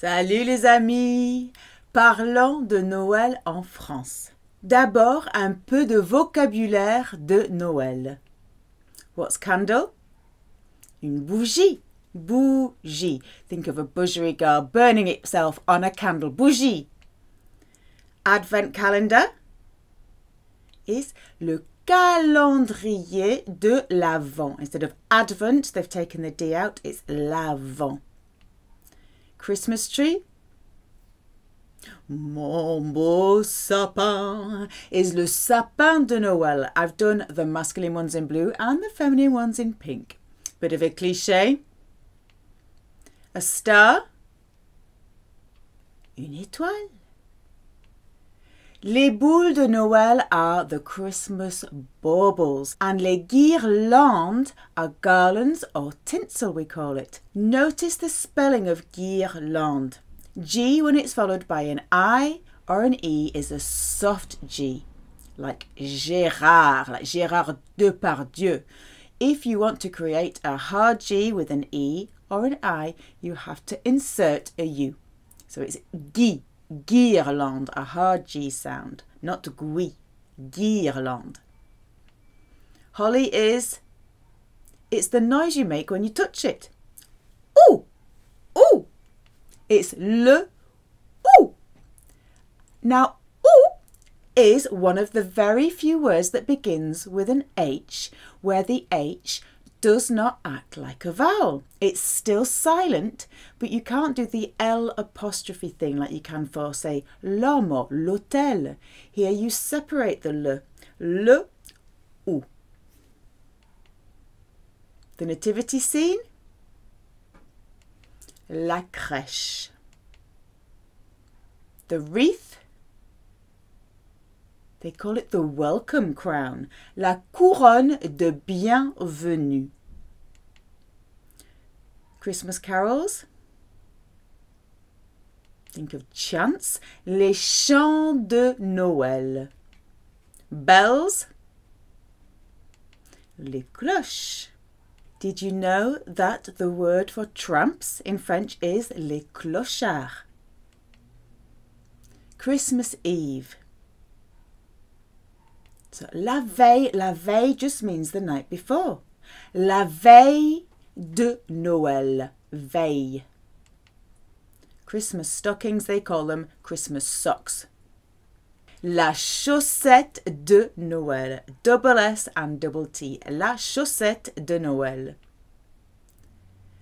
Salut les amis! Parlons de Noël en France. D'abord, un peu de vocabulaire de Noël. What's candle? Une bougie. Bougie. Think of a girl burning itself on a candle. Bougie. Advent calendar is le calendrier de l'Avent. Instead of Advent, they've taken the D out. It's l'Avent. Christmas tree. Mon beau sapin is le sapin de Noël. I've done the masculine ones in blue and the feminine ones in pink. Bit of a cliché. A star. Une étoile. Les boules de Noël are the Christmas baubles, and les guirlandes are garlands or tinsel, we call it. Notice the spelling of guirlande. G, when it's followed by an I or an E, is a soft G, like Gérard Depardieu. If you want to create a hard G with an E or an I, you have to insert a U. So it's Guy. Guirlande, a hard G sound, not gui. Guirlande. Holly is, it's the noise you make when you touch it. Ooh, ooh. It's le ooh. Now, ooh is one of the very few words that begins with an H, where the H does not act like a vowel. It's still silent, but you can't do the L apostrophe thing like you can for, say, l'homme or l'hôtel. Here you separate the le, ou. The nativity scene? La crèche. The wreath? They call it the welcome crown, la couronne de bienvenue. Christmas carols. Think of chants, les chants de Noël. Bells, les cloches. Did you know that the word for tramps in French is les clochards? Christmas Eve. So la veille just means the night before. La veille de Noël, veille. Christmas stockings, they call them Christmas socks. La chaussette de Noël, double S and double T, la chaussette de Noël.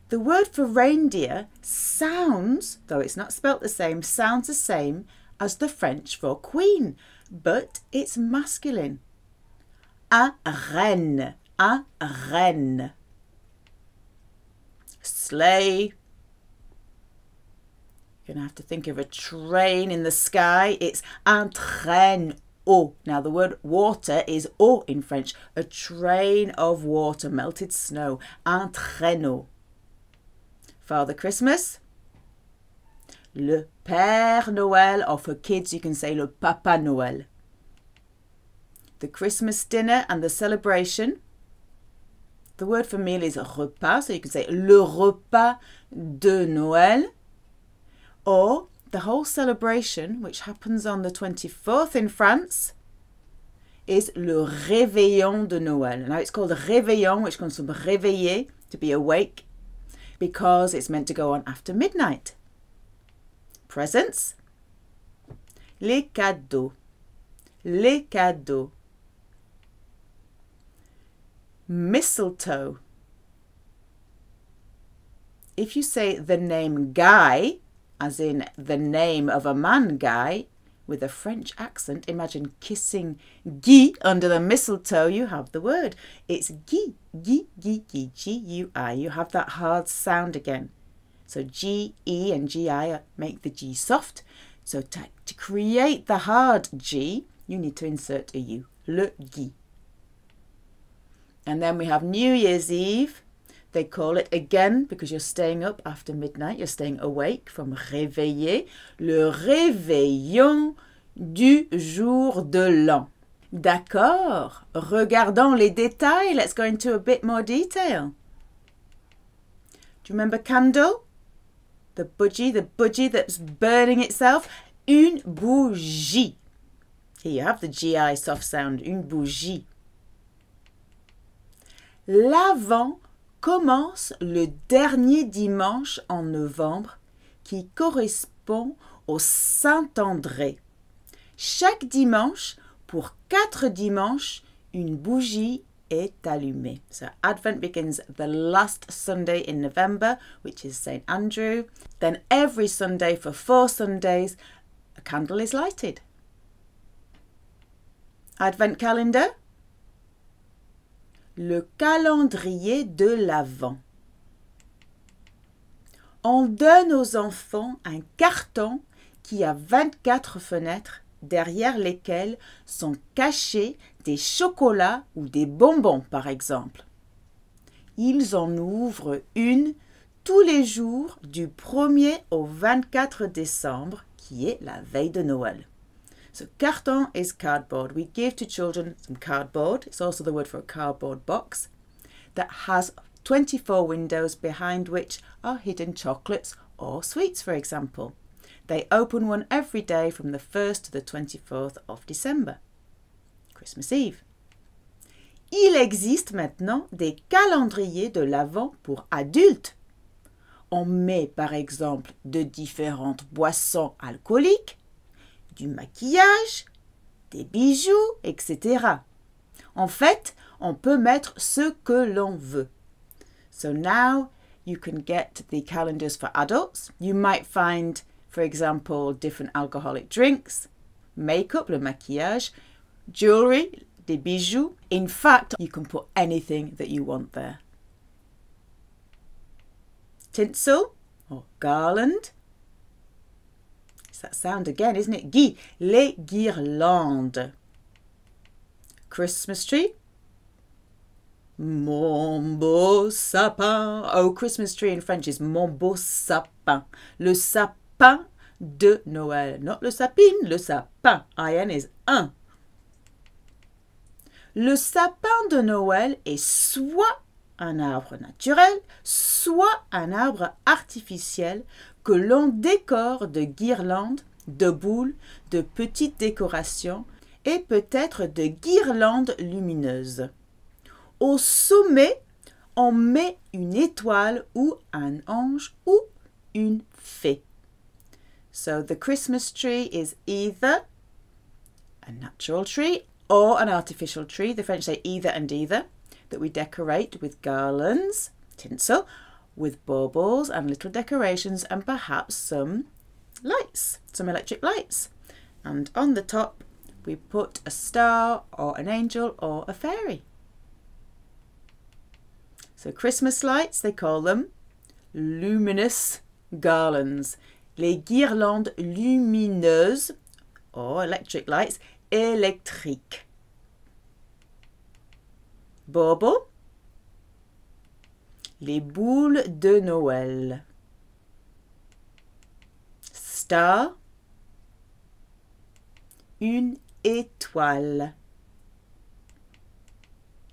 The word for reindeer sounds, though it's not spelt the same, sounds the same as the French for queen, but it's masculine. Un renne, un renne. Sleigh. You're going to have to think of a train in the sky. It's un traîneau. Now the word water is eau in French. A train of water, melted snow. Un traîneau. Father Christmas. Le Père Noël, or for kids you can say le Papa Noël. The Christmas dinner and the celebration. The word for meal is repas, so you can say le repas de Noël. Or the whole celebration, which happens on the 24th in France, is le réveillon de Noël. Now it's called réveillon, which comes from réveiller, to be awake, because it's meant to go on after midnight. Presents. Les cadeaux. Les cadeaux. Mistletoe. If you say the name Guy, as in the name of a man Guy, with a French accent, imagine kissing Guy under the mistletoe, you have the word. It's Guy, Guy, Guy, Guy, G-U-I. You have that hard sound again. So G-E and G-I make the G soft. So to create the hard G, you need to insert a U. Le Guy. And then we have New Year's Eve. They call it, again, because you're staying up after midnight, you're staying awake, from réveiller, le réveillon du jour de l'an. D'accord. Regardons les détails. Let's go into a bit more detail. Do you remember candle? the budgie that's burning itself. Une bougie. Here you have the GI soft sound, une bougie. L'Avent commence le dernier dimanche en novembre qui correspond au Saint-André. Chaque dimanche, pour 4 dimanches, une bougie est allumée. So Advent begins the last Sunday in November, which is St. Andrew. Then every Sunday for 4 Sundays, a candle is lighted. Advent calendar. Le calendrier de l'Avent. On donne aux enfants un carton qui a 24 fenêtres derrière lesquelles sont cachés des chocolats ou des bonbons, par exemple. Ils en ouvrent une tous les jours du 1er au 24 décembre, qui est la veille de Noël. So carton is cardboard. We give to children some cardboard. It's also the word for a cardboard box that has 24 windows behind which are hidden chocolates or sweets, for example. They open one every day from the 1st to the 24th of December, Christmas Eve. Il existe maintenant des calendriers de l'Avent pour adultes. On met par exemple de différentes boissons alcooliques, du maquillage, des bijoux, etc. En fait, on peut mettre ce que l'on veut. So now you can get the calendars for adults. You might find, for example, different alcoholic drinks, makeup, le maquillage, jewelry, des bijoux. In fact, you can put anything that you want there. Tinsel or garland. It's that sound again, isn't it? Guy, les guirlandes. Christmas tree. Mon beau sapin. Oh, Christmas tree in French is mon beau sapin. Le sapin de Noël. Not le sapin, le sapin. IN is un. Le sapin de Noël est soit un arbre naturel, soit un arbre artificiel que l'on décore de guirlandes, de boules, de petites décorations et peut-être de guirlandes lumineuses. Au sommet, on met une étoile ou un ange ou une fée. So the Christmas tree is either a natural tree or an artificial tree. The French say either and either, that we decorate with garlands, tinsel, with baubles and little decorations and perhaps some lights, some electric lights. And on the top we put a star or an angel or a fairy. So Christmas lights, they call them luminous garlands. Les guirlandes lumineuses or electric lights, électriques. Bauble, les boules de Noël. Star, une étoile.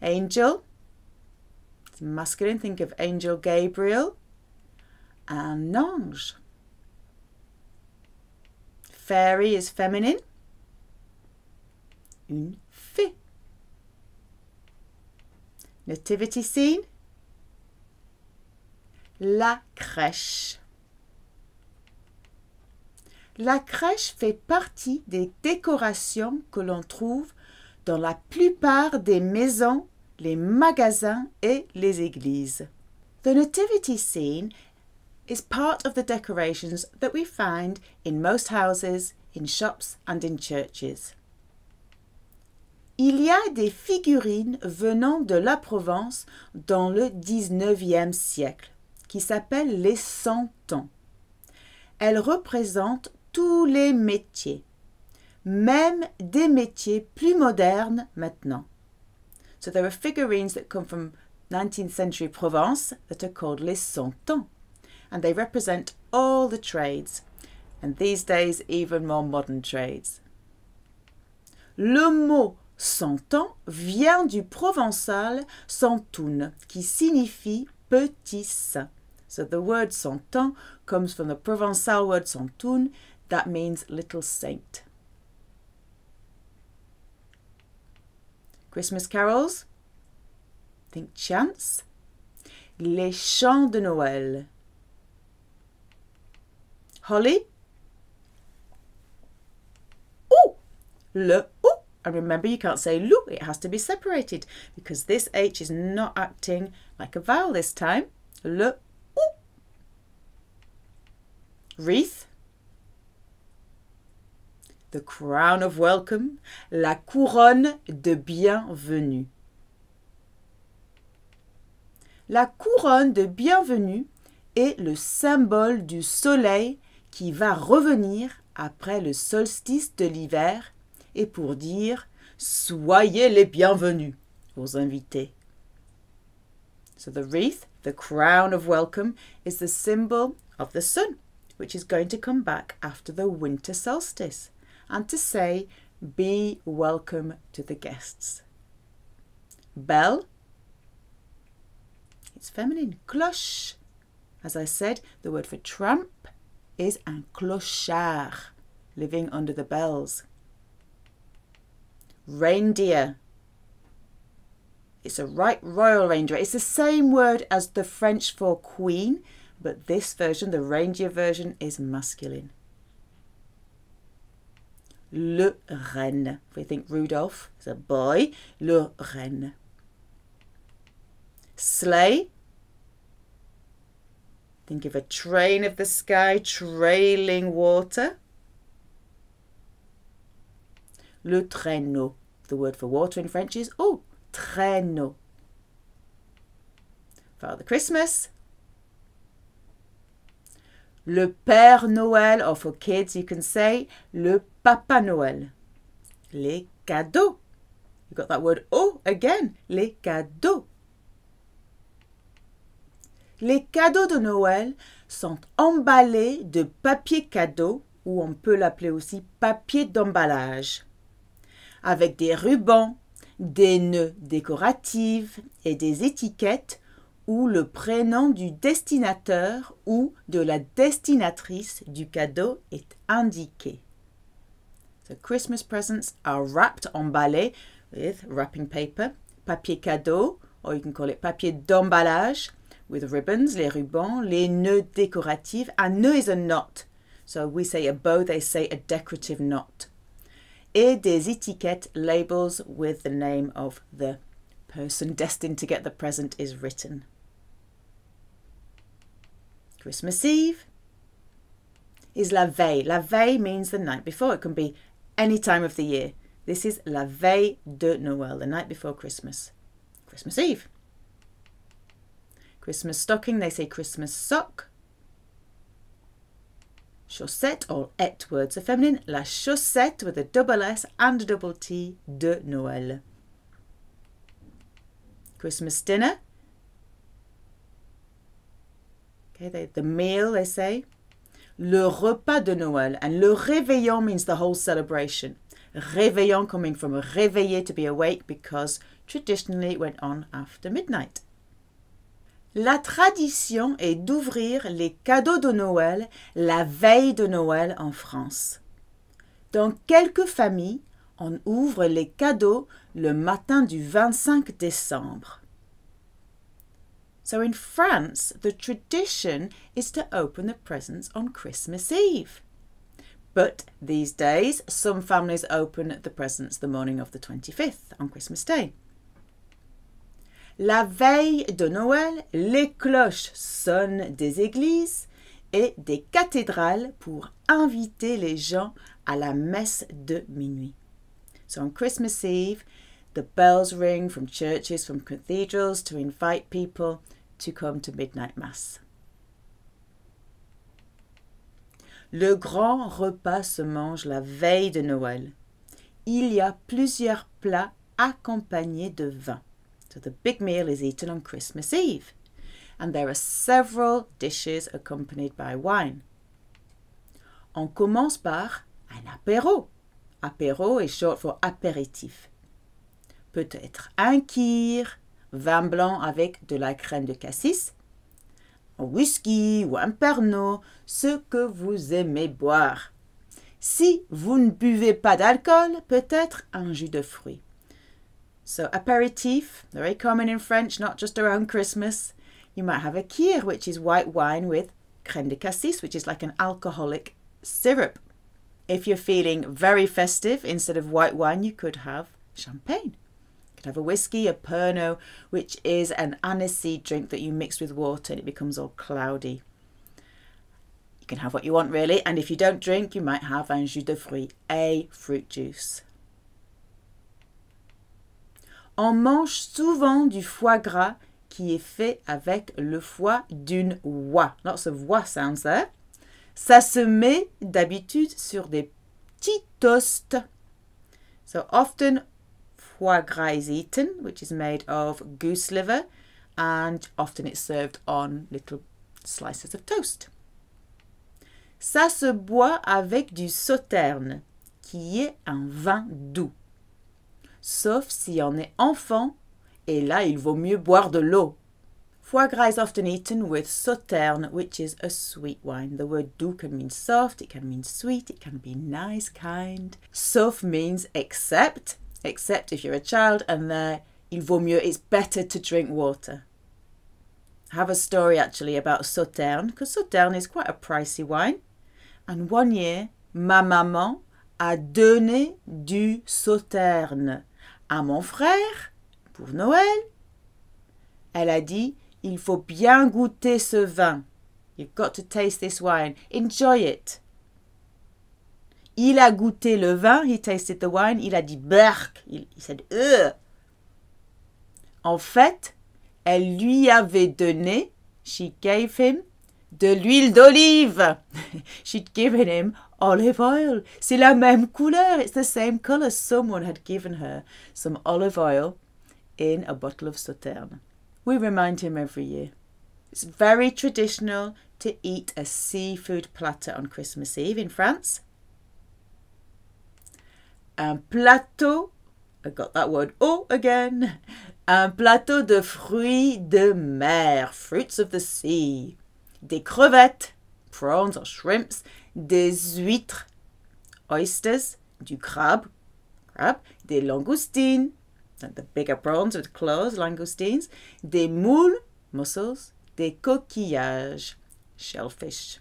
Angel, it's masculine, think of Angel Gabriel. Un ange. Fairy is feminine. Une fée. Nativity scene. La crèche. La crèche fait partie des décorations que l'on trouve dans la plupart des maisons, les magasins et les églises. The nativity scene is part of the decorations that we find in most houses, in shops and in churches. Il y a des figurines venant de la Provence dans le 19e siècle qui s'appellent les santons. Elles représentent tous les métiers, même des métiers plus modernes maintenant. So there are figurines that come from 19th century Provence that are called les santons, and they represent all the trades, and these days even more modern trades. Le mot santon vient du provençal santoun, qui signifie petit saint. So the word Santon comes from the Provençal word Santoun, that means little saint. Christmas carols. Think chants. Les chants de Noël. Holly. Ooh, le ooh. And remember, you can't say lou, it has to be separated because this H is not acting like a vowel this time. Le ooh. Wreath. The crown of welcome. La couronne de bienvenue. La couronne de bienvenue est le symbole du soleil qui va revenir après le solstice de l'hiver et pour dire « Soyez les bienvenus » aux invités. So the wreath, the crown of welcome, is the symbol of the sun, which is going to come back after the winter solstice, and to say, be welcome to the guests. Bell, it's feminine. Cloche, as I said, the word for tramp is un clochard, living under the bells. Reindeer, it's a right royal reindeer. It's the same word as the French for queen, but this version, the reindeer version, is masculine. Le renne. If we think Rudolph is a boy, le renne. Sleigh. Think of a train of the sky trailing water. Le traîneau. The word for water in French is traîneau. Father Christmas. Le Père Noël, or for kids you can say le Papa Noël. Les cadeaux. You've got that word again. Les cadeaux. Les cadeaux de Noël sont emballés de papier cadeau, ou on peut l'appeler aussi papier d'emballage, avec des rubans, des nœuds décoratifs et des étiquettes où le prénom du destinateur ou de la destinatrice du cadeau est indiqué. So Christmas presents are wrapped, emballés with wrapping paper, papier cadeau, or you can call it papier d'emballage, with ribbons, les rubans, les nœuds décoratifs. Un nœud is a knot. So we say a bow, they say a decorative knot. Et des étiquettes, labels with the name of the person destined to get the present is written. Christmas Eve is la veille. La veille means the night before. It can be any time of the year. This is la veille de Noël, the night before Christmas. Christmas Eve. Christmas stocking, they say Christmas sock. Chaussette, all et words are feminine. La chaussette with a double S and a double T de Noël. Christmas dinner. Okay, the meal, they say. Le repas de Noël. And le réveillon means the whole celebration. Réveillon coming from réveiller, to be awake, because traditionally it went on after midnight. La tradition est d'ouvrir les cadeaux de Noël la veille de Noël en France. Dans quelques familles, on ouvre les cadeaux le matin du 25 décembre. So in France, the tradition is to open the presents on Christmas Eve. But these days, some families open the presents the morning of the 25th, on Christmas Day. La veille de Noël, les cloches sonnent des églises et des cathédrales pour inviter les gens à la messe de minuit. So on Christmas Eve, the bells ring from churches, from cathedrals to invite people to come to midnight mass. Le grand repas se mange la veille de Noël. Il y a plusieurs plats accompagnés de vin. So the big meal is eaten on Christmas Eve, and there are several dishes accompanied by wine. On commence par un apéro. Apéro is short for apéritif. Peut-être un kir, vin blanc avec de la crème de cassis, un whisky ou un Pernod, ce que vous aimez boire. Si vous ne buvez pas d'alcool, peut-être un jus de fruits. So aperitif, very common in French, not just around Christmas. You might have a kir, which is white wine with crème de cassis, which is like an alcoholic syrup. If you're feeling very festive, instead of white wine, you could have champagne. You could have a whiskey, a Pernod, which is an aniseed drink that you mix with water and it becomes all cloudy. You can have what you want really, and if you don't drink, you might have un jus de fruits, a fruit juice. On mange souvent du foie gras qui est fait avec le foie d'une oie. Lots of oie sounds there. Ça se met d'habitude sur des petits toasts. So often foie gras is eaten, which is made of goose liver, and often it's served on little slices of toast. Ça se boit avec du sauterne, qui est un vin doux. Sauf si on est enfant, et là il vaut mieux boire de l'eau. Foie gras is often eaten with sauterne, which is a sweet wine. The word doux can mean soft, it can mean sweet, it can be nice, kind. Sauf means except if you're a child, and there il vaut mieux, it's better to drink water. I have a story actually about sauterne, because sauterne is quite a pricey wine. And one year, ma maman a donné du sauterne à mon frère pour Noël. Elle a dit, il faut bien goûter ce vin. You've got to taste this wine. Enjoy it. Il a goûté le vin, he tasted the wine, il a dit berk. He said, ugh. En fait, elle lui avait donné, she gave him, de l'huile d'olive. She'd given him olive oil. C'est la même couleur. It's the same colour. Someone had given her some olive oil in a bottle of sauterne. We remind him every year. It's very traditional to eat a seafood platter on Christmas Eve in France. Un plateau, I got that word, oh again. Un plateau de fruits de mer, fruits of the sea. Des crevettes, prawns or shrimps, des huîtres, oysters, du crabe, des langoustines, like the bigger prawns with claws, langoustines, des moules, mussels, des coquillages, shellfish.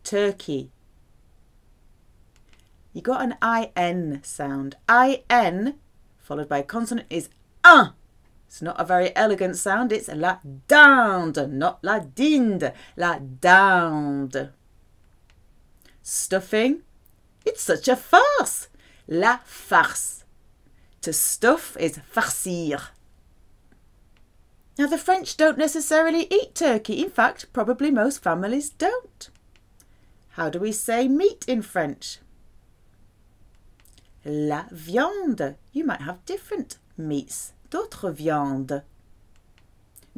Turkey. You got an IN sound. IN followed by a consonant is un. It's not a very elegant sound. It's la dinde, not la dinde. La dinde. Stuffing. It's such a farce. La farce. To stuff is farcir. Now the French don't necessarily eat turkey. In fact, probably most families don't. How do we say meat in French? La viande. You might have different meats. D'autres viandes.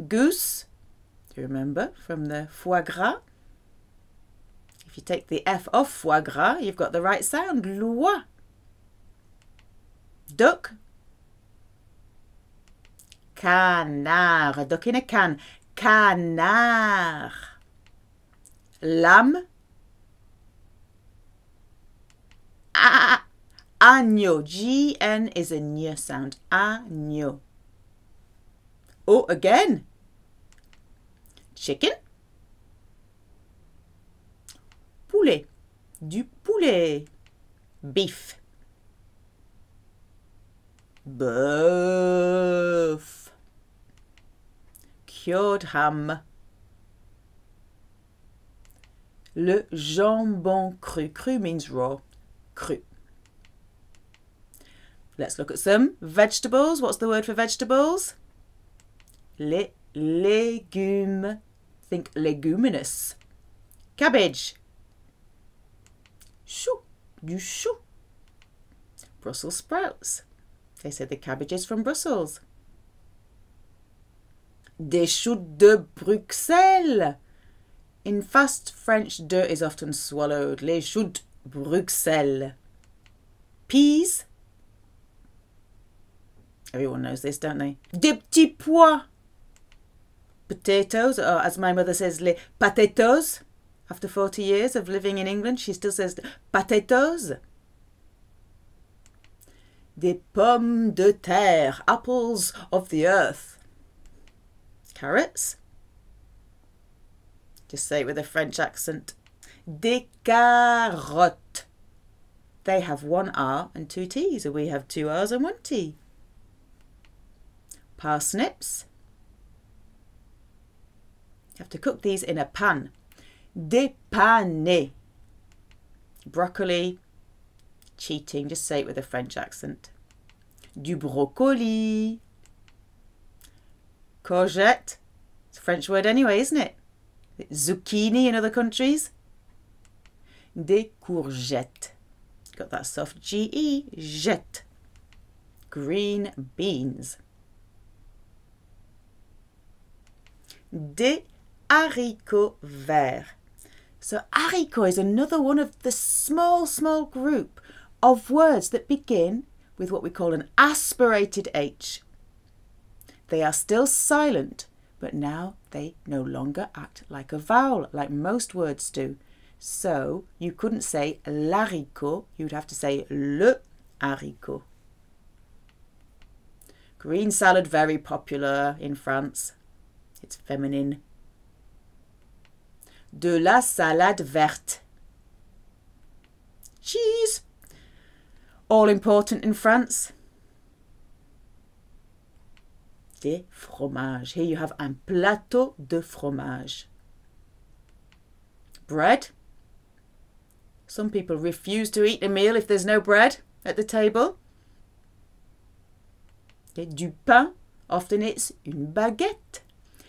Goose. Do you remember from the foie gras? If you take the F off foie gras, you've got the right sound. Loi. Duck. Canard. A duck in a can. Canard. Lamb. Agneau. G-N is a ñ sound. Agneau. Oh, again. Chicken. Poulet. Du poulet. Beef. Bœuf. Cured ham. Le jambon cru. Cru means raw. Cru. Let's look at some vegetables. What's the word for vegetables? Les légumes. Think leguminous. Cabbage. Chou. Du chou. Brussels sprouts. They say the cabbage is from Brussels. Des choux de Bruxelles. In fast French, de is often swallowed. Les choux de Bruxelles. Peas. Everyone knows this, don't they? Des petits pois. potatoes, or as my mother says, les potatoes. After 40 years of living in England, she still says potatoes. Des pommes de terre, apples of the earth. Carrots. Just say it with a French accent. Des carottes. They have one R and two T's, and we have two R's and one T. Parsnips. You have to cook these in a pan. Dépanner. Broccoli. Cheating, just say it with a French accent. Du brocoli. Courgette. It's a French word anyway, isn't it? Zucchini in other countries. Des courgettes. Got that soft G-E, jet. Green beans. Des haricots verts. So haricot is another one of the small group of words that begin with what we call an aspirated H. They are still silent, but now they no longer act like a vowel, like most words do. So you couldn't say l'haricot, you would have to say le haricot. Green salad, very popular in France. It's feminine. De la salade verte. Cheese. All important in France. Des fromages. Here you have un plateau de fromage. Bread. Some people refuse to eat a meal if there's no bread at the table. Du pain. Often it's une baguette.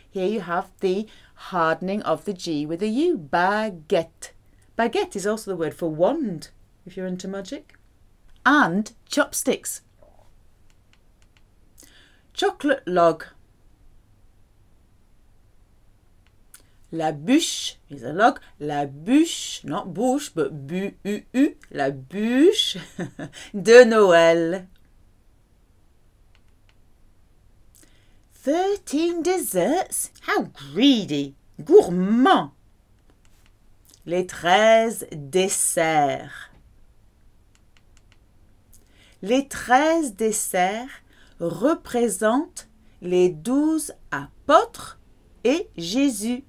Here you have the hardening of the G with a U. Baguette. Baguette is also the word for wand, if you're into magic. And chopsticks. Chocolate log. La bûche is a log. La bûche, not bouche, but bu-u-u. La bûche de Noël. 13 desserts? How greedy! Gourmand! Les 13 desserts. Les 13 desserts représentent les 12 apôtres et Jésus.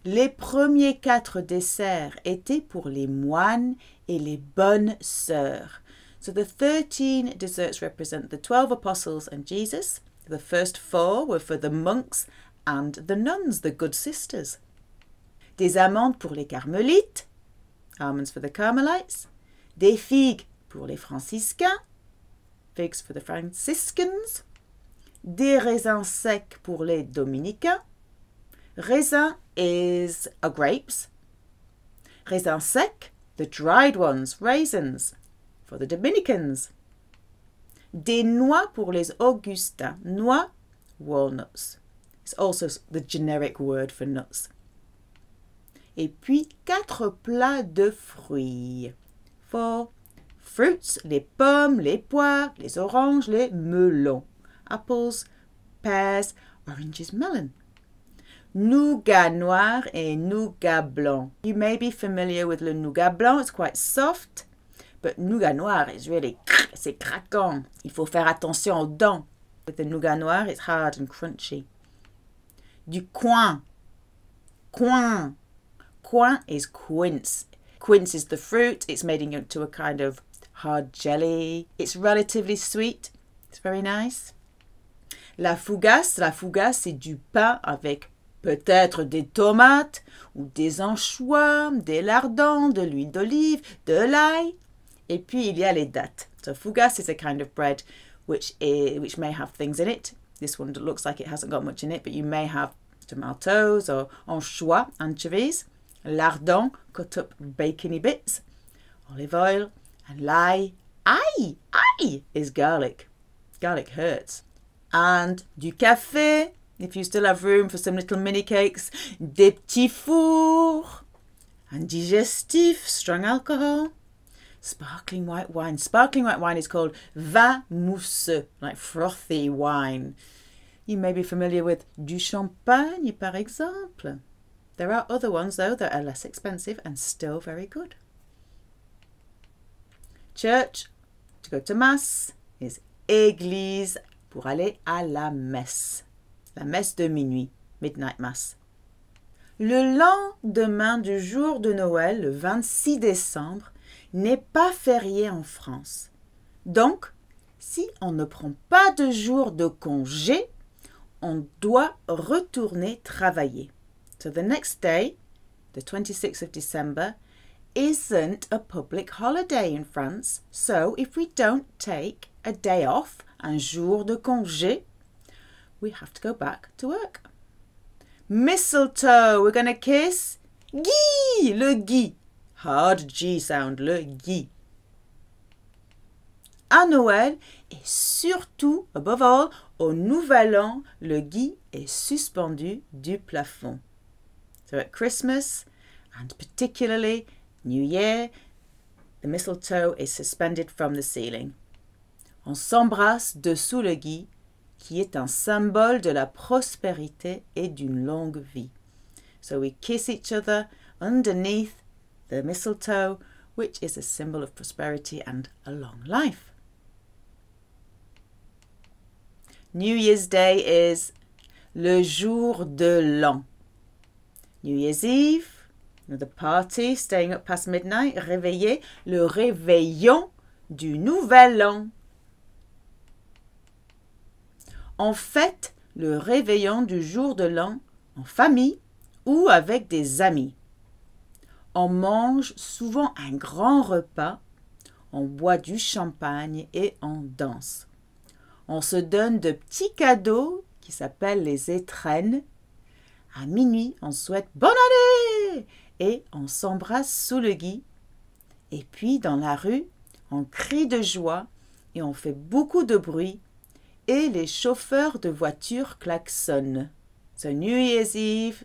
Les premiers 4 desserts étaient pour les moines et les bonnes sœurs. So the 13 desserts represent the 12 apostles and Jesus. The first 4 were for the monks and the nuns, the good sisters. Des amandes pour les carmélites, almonds for the Carmelites. Des figues pour les franciscains, figs for the Franciscans. Des raisins secs pour les dominicains. Raisin is grapes. Raisin sec, the dried ones, raisins, for the Dominicans. Des noix pour les Augustins. Noix, walnuts. It's also the generic word for nuts. Et puis 4 plats de fruits. For fruits, les pommes, les poires, les oranges, les melons. Apples, pears, oranges, melon. Nougat noir et nougat blanc. You may be familiar with le nougat blanc. It's quite soft. But nougat noir is really, c'est craquant. Il faut faire attention aux dents. With the nougat noir, it's hard and crunchy. Du coin. Coin. Coin is quince. Quince is the fruit. It's made into a kind of hard jelly. It's relatively sweet. It's very nice. La fougasse. La fougasse, c'est du pain avec peut-être des tomates ou des anchois, des lardons, de l'huile d'olive, de l'ail. Et puis, il y a les dattes. So fougasse is a kind of bread which may have things in it. This one looks like it hasn't got much in it, but you may have tomatoes or anchois, anchovies, lardons, cut up bacony bits, olive oil, and l'ail. Ail! Ail is garlic. Garlic hurts. And du café, if you still have room for some little mini cakes. Des petits fours. And digestif, strong alcohol. Sparkling white wine. Sparkling white wine is called vin mousseux, like frothy wine. You may be familiar with du champagne, par exemple. There are other ones, though, that are less expensive and still very good. Church, to go to mass, is église, pour aller à la messe. La messe de minuit, midnight mass. Le lendemain du jour de Noël, le 26 décembre, n'est pas férié en France. Donc, si on ne prend pas de jour de congé, on doit retourner travailler. So the next day, the 26th of December, isn't a public holiday in France. So if we don't take a day off, un jour de congé, we have to go back to work. Mistletoe, we're going to kiss Guy, le Guy. Hard G sound, le Guy. À Noël et surtout, above all, au Nouvel An, le Guy est suspendu du plafond. So at Christmas, and particularly New Year, the mistletoe is suspended from the ceiling. On s'embrasse dessous le Guy, qui est un symbole de la prospérité et d'une longue vie. So we kiss each other underneath the mistletoe, which is a symbol of prosperity and a long life. New Year's Day is le jour de l'an. New Year's Eve, the party, staying up past midnight, réveillé, le réveillon du nouvel an. On fête le réveillon du jour de l'an en famille ou avec des amis. On mange souvent un grand repas, on boit du champagne et on danse. On se donne de petits cadeaux qui s'appellent les étrennes. À minuit, on souhaite bonne année et on s'embrasse sous le gui. Et puis dans la rue, on crie de joie et on fait beaucoup de bruit et les chauffeurs de voitures klaxonnent. So New Year's Eve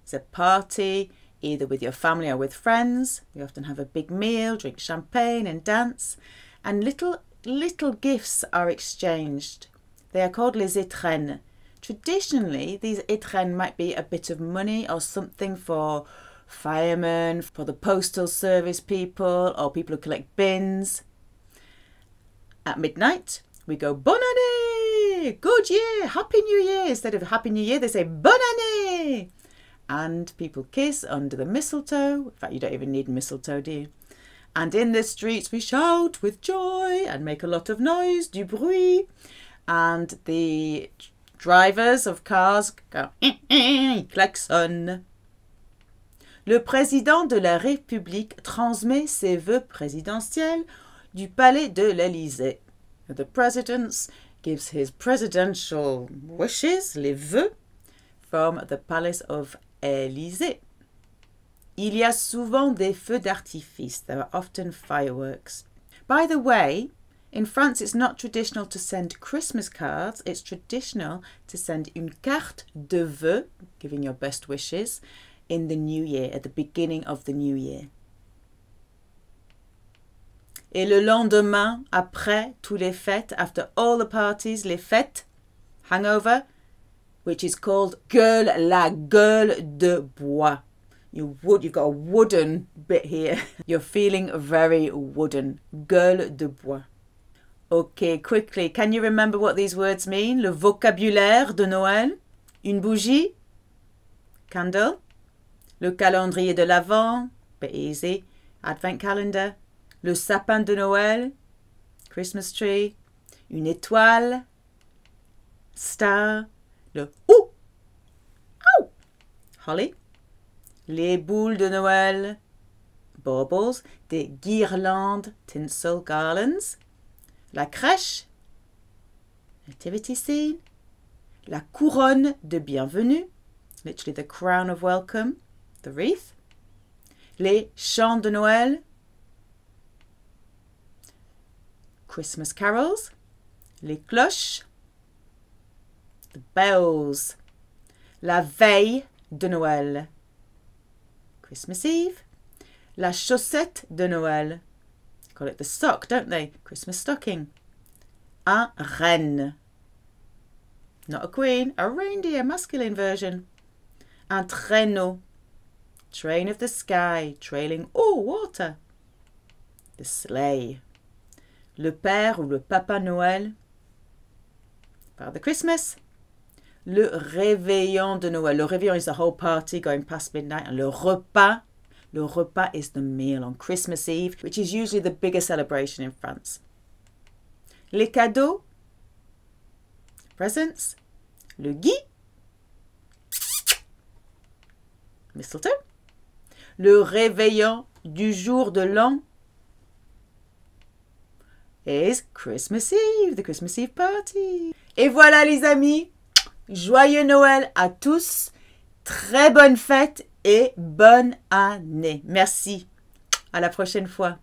is a party either with your family or with friends. You often have a big meal, drink champagne and dance, and little gifts are exchanged. They are called les étrennes. Traditionally, these étrennes might be a bit of money or something for firemen, for the postal service people, or people who collect bins. At midnight, we go bonne année, good year, happy new year. Instead of happy new year, they say bonne année. And people kiss under the mistletoe. In fact, you don't even need mistletoe, do you? And in the streets we shout with joy and make a lot of noise, du bruit. And the drivers of cars go klaxon. Le président de la République transmet ses vœux présidentiels du palais de l'Élysée. The president gives his presidential wishes, les vœux, from the palace of Élysée. Il y a souvent des feux d'artifice. There are often fireworks. By the way, in France it's not traditional to send Christmas cards. It's traditional to send une carte de vœux, giving your best wishes, in the new year, at the beginning of the new year. Et le lendemain, après tous les fêtes, after all the parties, les fêtes, hangover, which is called la gueule de bois. You've got a wooden bit here. You're feeling very wooden. Gueule de bois. Okay, quickly, can you remember what these words mean? Le vocabulaire de Noël. Une bougie. Candle. Le calendrier de l'Avent. Bit easy. Advent calendar. Le sapin de Noël. Christmas tree. Une étoile. Star. Le ou. Ow. Holly. Les boules de Noël, baubles, des guirlandes, tinsel garlands, la crèche, nativity scene, la couronne de bienvenue, literally the crown of welcome, the wreath, les chants de Noël, Christmas carols, les cloches, the bells, la veille de Noël, Christmas Eve, la chaussette de Noël. Call it the sock, don't they? Christmas stocking. Un renne. Not a queen, a reindeer, masculine version. Un traîneau, train of the sky, trailing all water. The sleigh. Le Père ou le Papa Noël. Father Christmas. Le réveillon de Noël. Le réveillon is the whole party going past midnight. And le repas is the meal on Christmas Eve, which is usually the bigger celebration in France. Les cadeaux. Presents. Le gui. Mistletoe. Le réveillon du jour de l'an is Christmas Eve, the Christmas Eve party. Et voilà les amis, joyeux Noël à tous, très bonne fête et bonne année. Merci, à la prochaine fois.